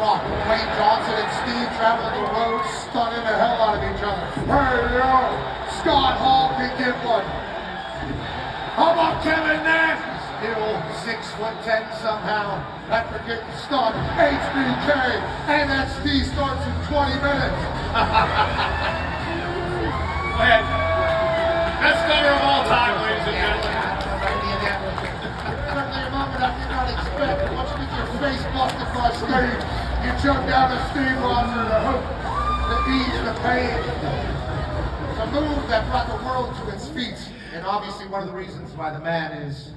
Rock. Wayne Johnson and Steve traveling the road, stunning the hell out of each other. Hey, yo, Scott Hall can get one. How about Kevin Nash? Still 6'10" somehow after getting stunned. HBK, NXT starts in 20 minutes. Man, best stunner of all time, ladies and gentlemen. Certainly a moment I did not expect. Once you get your face busted by Steve, you choke down to Steve Rogers to hope to ease the pain. It's a move that brought the world to its feet, and obviously one of the reasons why the man is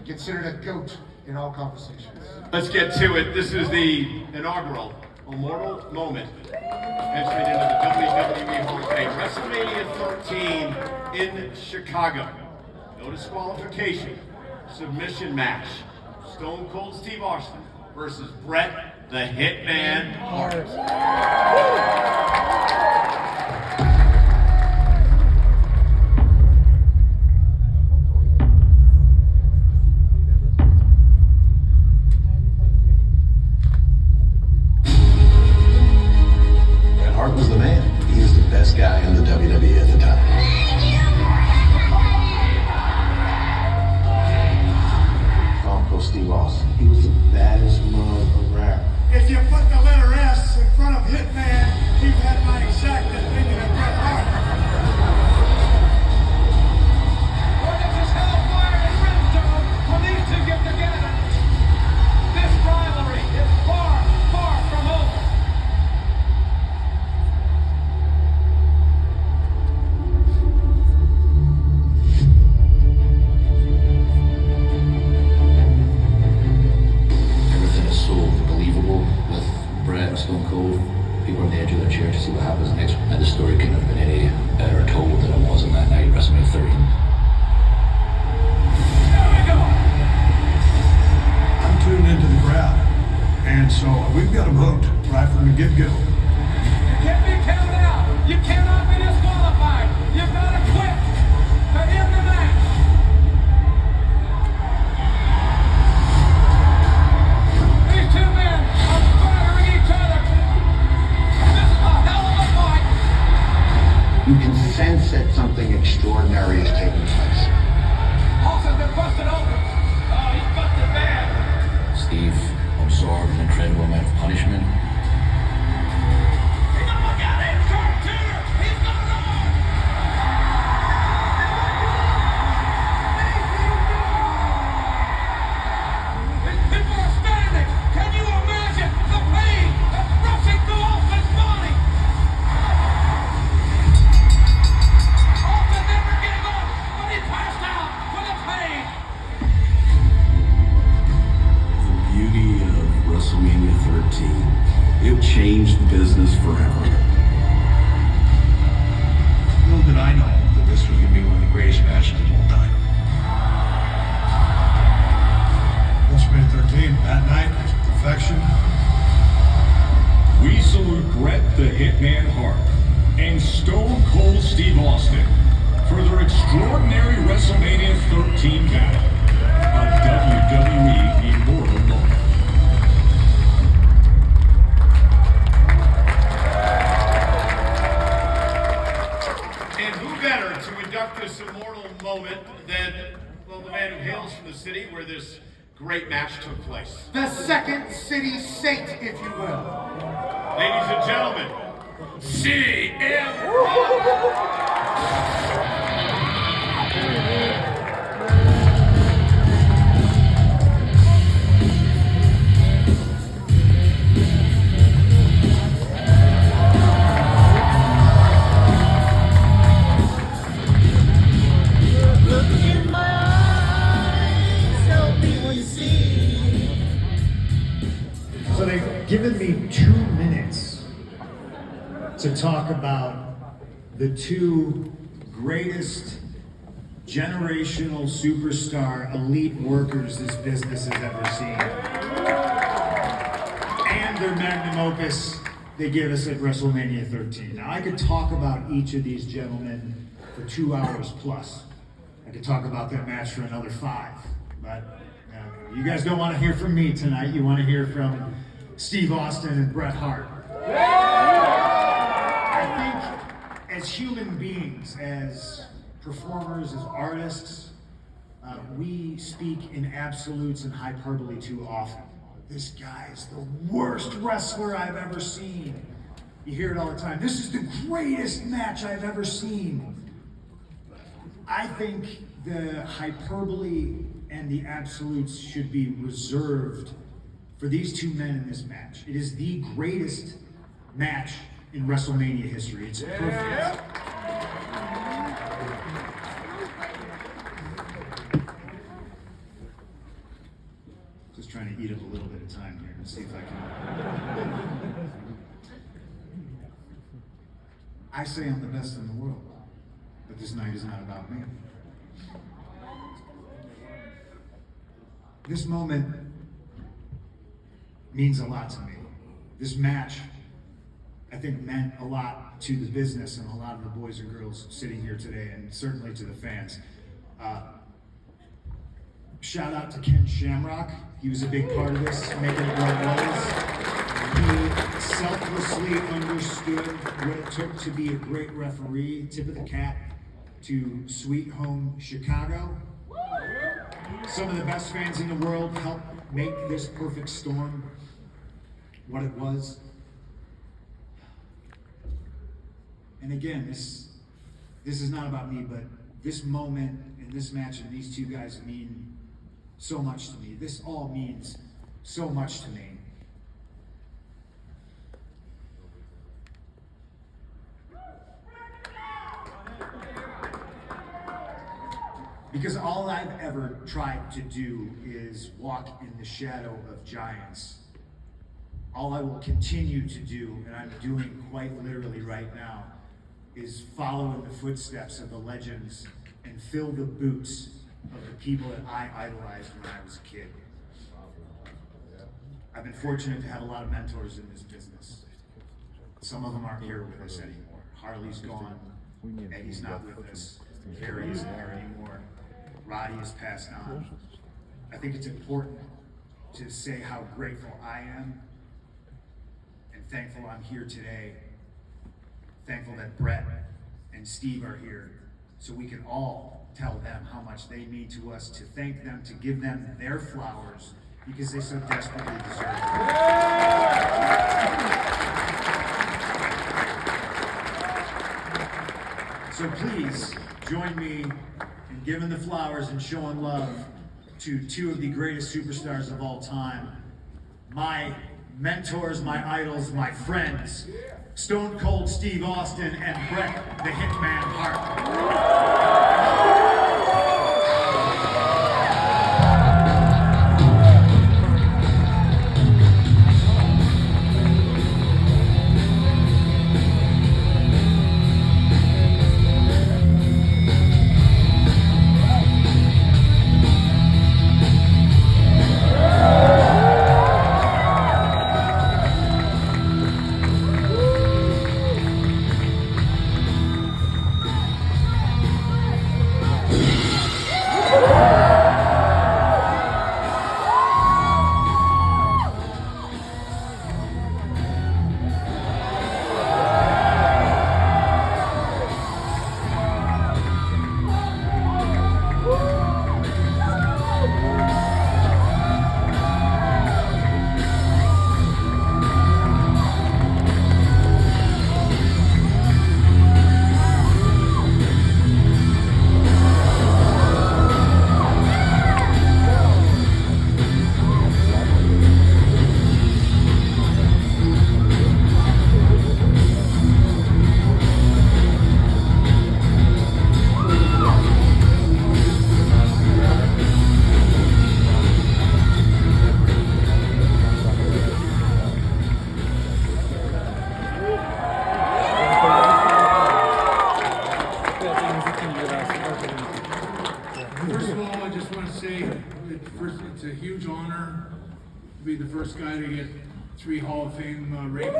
considered a GOAT in all conversations. Let's get to it. This is the inaugural Immortal Moment entering into the WWE Hall of Fame. WrestleMania 13 in Chicago. No disqualification. Submission match. Stone Cold Steve Austin versus Bret the Hitman Hart. Hart was the man. He was the best guy in the WWE at the time. Stone Cold Steve Austin. He was the baddest mug around. If you put the letter S in front of Hitman, you've had my exact opinion of Bret Hart. Well, this is hellfire and brimstone when these two get together. This rivalry is far, far from over. Stone Cold, people on the edge of their chair to see what happens next. And the story couldn't have been any better told than it was on that night, WrestleMania 30. There we go. I'm tuned into the crowd, and so we've got a vote right from the get-go. You can't be counted out. You cannot be disqualified. You've got to quit to end the match. These two men are firing each other. This is a hell of a fight. You can sense that something extraordinary is taking place. Austin's been busted open. Oh, he's busted bad. Steve absorbed an incredible amount of punishment. He's gonna look out in sharpshooter. He's gonna run. These people are standing. Can you imagine the pain that's rushing through Austin's body? Austin never gave up, but he passed out with the pain. The beauty of WrestleMania 13, it changed the business forever. Little did I know that this was going to be one of the greatest matches of all time. WrestleMania 13, that night was perfection. We salute Bret the Hitman Hart and Stone Cold Steve Austin for their extraordinary WrestleMania 13 battle, a WWE Immortal Moment. And who better to induct this immortal moment than, well, the man who hails from the city where this great match took place. The second city saint, if you will. Ladies and gentlemen, CM So they've given me 2 minutes to talk about the two greatest generational superstar elite workers this business has ever seen. And their magnum opus they give us at WrestleMania 13. Now I could talk about each of these gentlemen for 2 hours plus. I could talk about that match for another 5, but you guys don't want to hear from me tonight. You want to hear from Steve Austin and Bret Hart. I think as human beings, as performers, as artists, we speak in absolutes and hyperbole too often. This guy is the worst wrestler I've ever seen. You hear it all the time. This is the greatest match I've ever seen. I think the hyperbole and the absolutes should be reserved for these two men in this match. It is the greatest match in WrestleMania history. It's perfect. Just trying to eat up a little bit of time here and see if I can. I say I'm the best in the world, but this night is not about me. This moment means a lot to me. This match, I think, meant a lot to the business and a lot of the boys and girls sitting here today, and certainly to the fans. Shout out to Ken Shamrock. He was a big part of this, making it what it was. He selflessly understood what it took to be a great referee. Tip of the cap to Sweet Home Chicago. Some of the best fans in the world helped make this perfect storm what it was. And again, this is not about me, but this moment and this match and these two guys mean so much to me. This all means so much to me. Because all I've ever tried to do is walk in the shadow of giants. All I will continue to do, and I'm doing quite literally right now, is follow in the footsteps of the legends and fill the boots of the people that I idolized when I was a kid. I've been fortunate to have a lot of mentors in this business. Some of them aren't here with us anymore. Harley's gone, Eddie's not with us, Harry isn't here anymore, Roddy has passed on. I think it's important to say how grateful I am and thankful I'm here today. Thankful that Bret and Steve are here so we can all tell them how much they mean to us, to thank them, to give them their flowers because they so desperately deserve it. So please join me in giving the flowers and showing love to two of the greatest superstars of all time. My mentors, my idols, my friends, Stone Cold Steve Austin and Bret the Hitman Hart. It's a huge honor to be the first guy to get 3 Hall of Fame rings.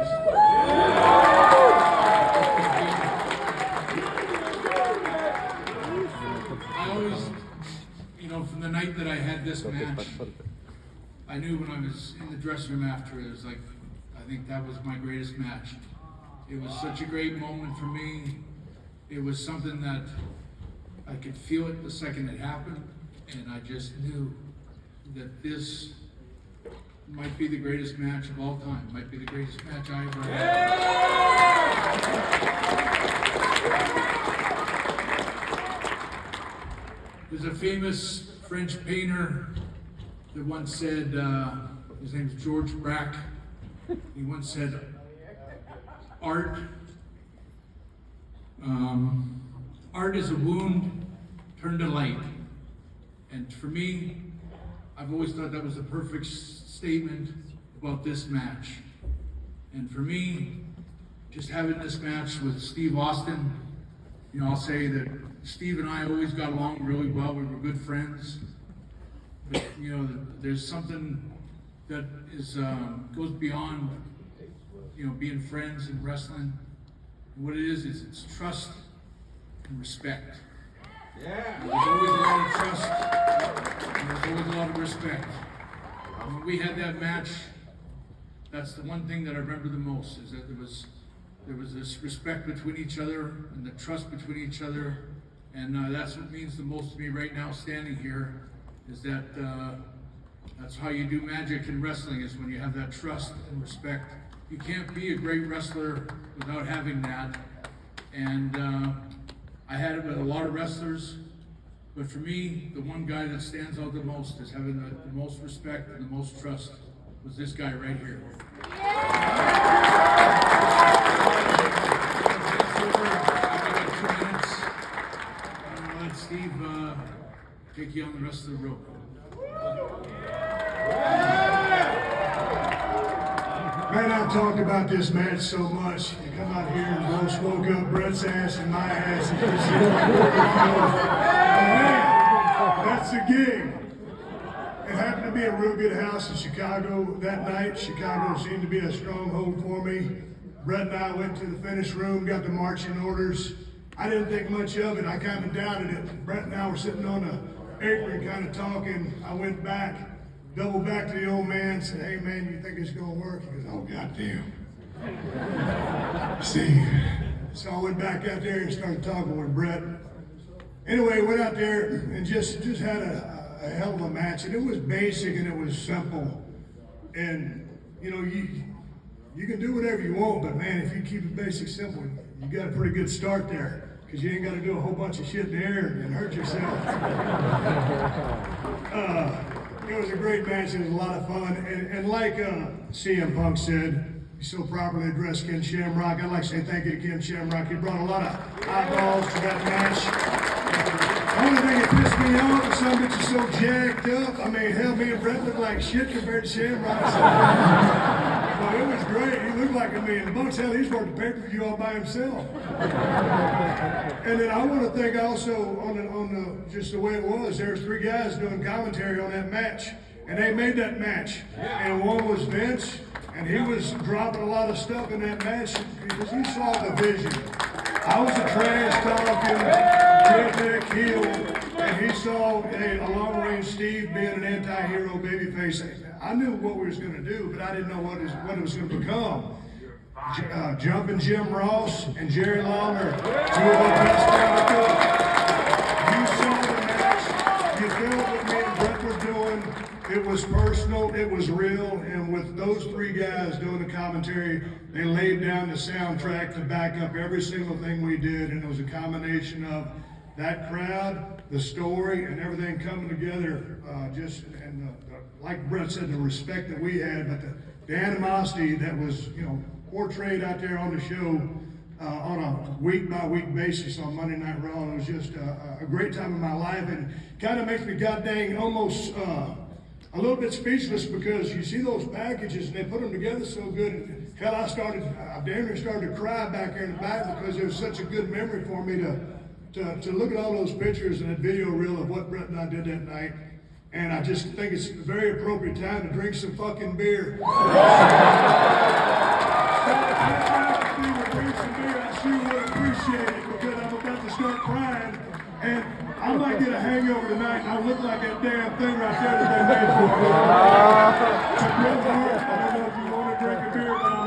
I always, from the night that I had this match, I knew when I was in the dressing room after, it was like, I think that was my greatest match. It was such a great moment for me. It was something that I could feel it the second it happened, and I just knew that this might be the greatest match of all time. Might be the greatest match I ever had. There's a famous French painter that once said, his name's George Braque. He once said, art is a wound turned to light. And for me, I've always thought that was the perfect statement about this match. And for me, just having this match with Steve Austin, you know, I'll say that Steve and I always got along really well. We were good friends. But, you know, there's something that is goes beyond, you know, being friends in wrestling. And what it is it's trust and respect. Yeah. There's always a lot of trust, and there's always a lot of respect. And when we had that match, that's the one thing that I remember the most, is that there was this respect between each other and the trust between each other. And that's what means the most to me right now standing here, is that that's how you do magic in wrestling, is when you have that trust and respect. You can't be a great wrestler without having that. And I had it with a lot of wrestlers, but for me, the one guy that stands out the most as having the most respect and the most trust was this guy right here. Let Steve take you on the rest of the road. Man, I've talked about this match so much. You come out here and blow smoke up Bret's ass and my ass and just sit hey, that's the gig. It happened to be a real good house in Chicago that night. Chicago seemed to be a stronghold for me. Bret and I went to the finish room, got the marching orders. I didn't think much of it. I kind of doubted it. Bret and I were sitting on the apron kind of talking. I went back. Double back to the old man, said, hey man, you think it's gonna work? He goes, oh goddamn. See, so I went back out there and started talking with Bret. Anyway, went out there and just had a hell of a match. And it was basic and it was simple. And you know, you can do whatever you want, but man, if you keep it basic simple, you got a pretty good start there. Because you ain't got to do a whole bunch of shit in the air and hurt yourself. It was a great match. It was a lot of fun. And like CM Punk said, he so properly addressed Ken Shamrock. I'd like to say thank you to Ken Shamrock. He brought a lot of eyeballs to that match. The only thing that pissed me off is some bitch is so jacked up. I mean, hell, me and Bret looked like shit compared to Shamrock. But it was great. He looked like a million bucks. Hell, he's worked the pay-per-view all by himself. And then I want to thank also on the just the way it was. There was three guys doing commentary on that match, and they made that match. And one was Vince, and he was dropping a lot of stuff in that match because he saw the vision. I was a trash-talking, redneck heel, and he saw a long-range Steve being an anti-hero babyface. I knew what we was going to do, but I didn't know what it was going to become. Jumping Jim Ross and Jerry Lawler, two of our best friends. You saw the match. You felt what me and Bret were doing. It was personal. It was real. And with those three guys doing the commentary, they laid down the soundtrack to back up every single thing we did. And it was a combination of that crowd, the story, and everything coming together. Like Bret said, the respect that we had, but the animosity that was, portrayed out there on the show on a week-by-week basis on Monday Night Raw. It was just a great time in my life, and kind of makes me goddamn almost a little bit speechless, because you see those packages and they put them together so good. Hell, I damn near started to cry back there in the back, because it was such a good memory for me to look at all those pictures and that video reel of what Bret and I did that night. And I just think it's a very appropriate time to drink some fucking beer. I sure would appreciate it, because I'm about to start crying, and I might get a hangover tonight, and I look like that damn thing right there that they made for me. I don't know if you want to drink a beer, but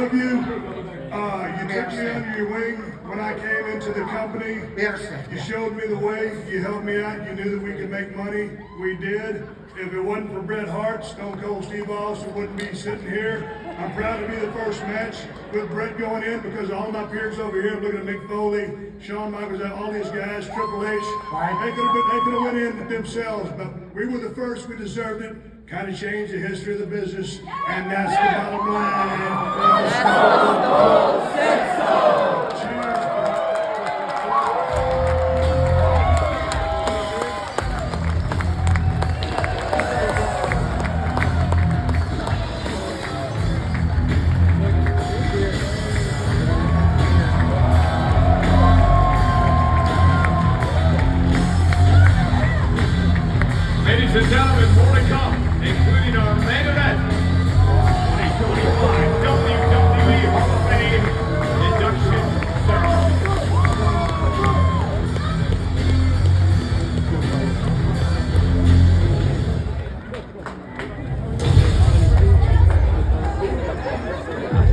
love you. You took me under your wing when I came into the company. We understand. You showed me the way. You helped me out. You knew that we could make money. We did. If it wasn't for Bret Hart, Stone Cold Steve Austin wouldn't be sitting here. I'm proud to be the first match with Bret going in because all my peers over here, I'm looking at Mick Foley, Shawn Michaels, all these guys, Triple H, they could have went in themselves, but we were the first. We deserved it. Kind of changed the history of the business, and that's the bottom line. Cheers. Ladies and gentlemen, more to come, including our main event, 2025